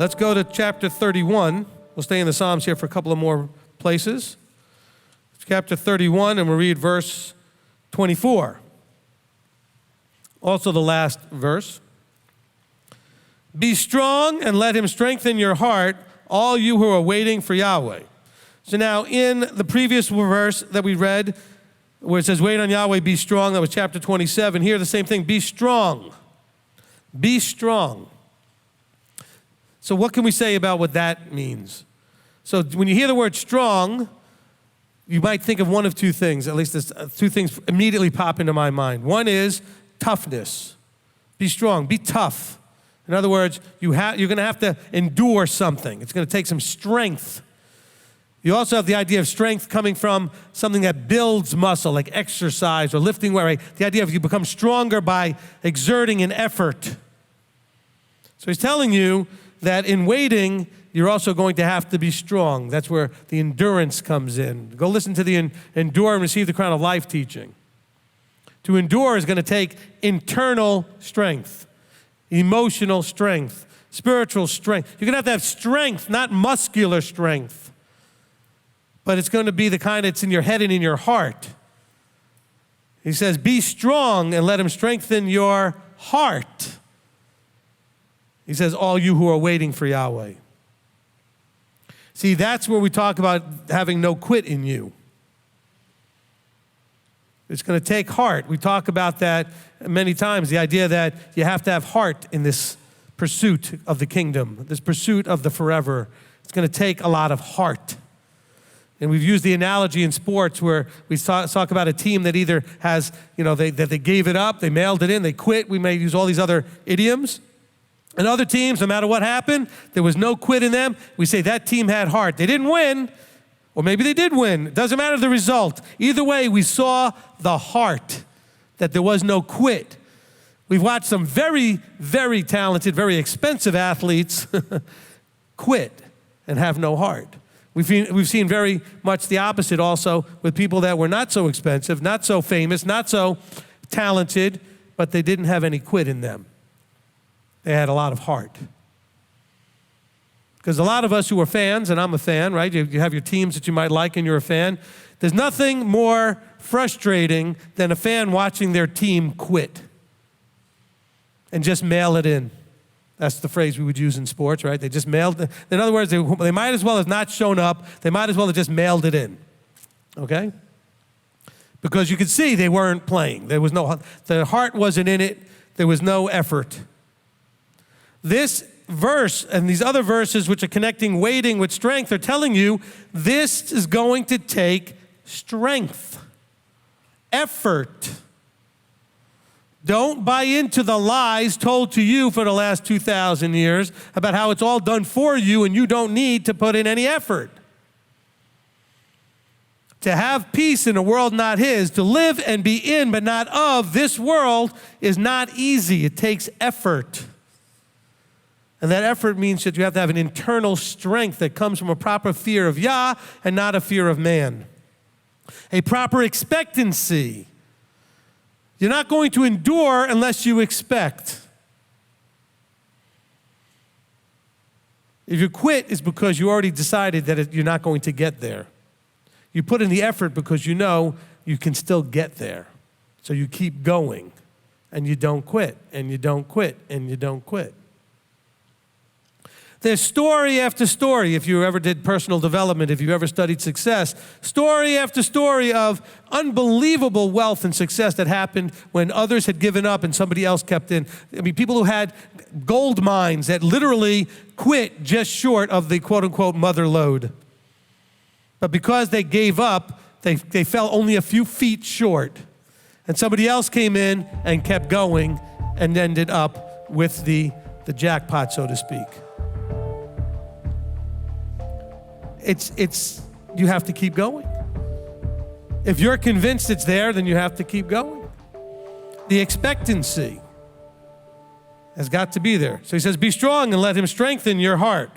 Let's go to chapter 31. We'll stay in the Psalms here for a couple of more places. Chapter 31, and we'll read verse 24. Also the last verse. Be strong and let him strengthen your heart, all you who are waiting for Yahweh. So now in the previous verse that we read, where it says, wait on Yahweh, be strong, that was chapter 27. Here the same thing, be strong. Be strong. So what can we say about what that means? So when you hear the word strong, you might think of one of two things. At least there's two things immediately pop into my mind. One is toughness. Be strong, be tough. In other words, you're going to have to endure something. It's going to take some strength. You also have the idea of strength coming from something that builds muscle, like exercise or lifting weight. Right? The idea of you become stronger by exerting an effort. So he's telling you that in waiting, you're also going to have to be strong. That's where the endurance comes in. Go listen to the Endure and Receive the Crown of Life teaching. To endure is going to take internal strength, emotional strength, spiritual strength. You're going to have strength, not muscular strength. But it's going to be the kind that's in your head and in your heart. He says, be strong and let him strengthen your heart. He says, all you who are waiting for Yahweh. See, that's where we talk about having no quit in you. It's going to take heart. We talk about that many times, the idea that you have to have heart in this pursuit of the kingdom, this pursuit of the forever. It's going to take a lot of heart. And we've used the analogy in sports where we talk about a team that either has, that they gave it up, they mailed it in, they quit. We may use all these other idioms. And other teams, no matter what happened, there was no quit in them. We say that team had heart. They didn't win, or maybe they did win. It doesn't matter the result. Either way, we saw the heart, that there was no quit. We've watched some very, very talented, very expensive athletes quit and have no heart. We've seen very much the opposite also with people that were not so expensive, not so famous, not so talented, but they didn't have any quit in them. They had a lot of heart. Because a lot of us who are fans, and I'm a fan, right? You have your teams that you might like and you're a fan. There's nothing more frustrating than a fan watching their team quit and just mail it in. That's the phrase we would use in sports, right? They just mailed it. In other words, they might as well have not shown up. They might as well have just mailed it in, okay? Because you could see they weren't playing. The heart wasn't in it. There was no effort. This verse and these other verses which are connecting waiting with strength are telling you this is going to take strength, effort. Don't buy into the lies told to you for the last 2,000 years about how it's all done for you and you don't need to put in any effort. To have peace in a world not his, to live and be in but not of this world is not easy. It takes effort. And that effort means that you have to have an internal strength that comes from a proper fear of Yah and not a fear of man. A proper expectancy. You're not going to endure unless you expect. If you quit, it's because you already decided that you're not going to get there. You put in the effort because you know you can still get there. So you keep going, and you don't quit, and you don't quit, and you don't quit. There's story after story, if you ever did personal development, if you ever studied success, story after story of unbelievable wealth and success that happened when others had given up and somebody else kept in. I mean, people who had gold mines that literally quit just short of the quote-unquote mother lode. But because they gave up, they fell only a few feet short. And somebody else came in and kept going and ended up with the jackpot, so to speak. You have to keep going. If you're convinced it's there, then you have to keep going. The expectancy has got to be there. So he says, be strong and let him strengthen your heart.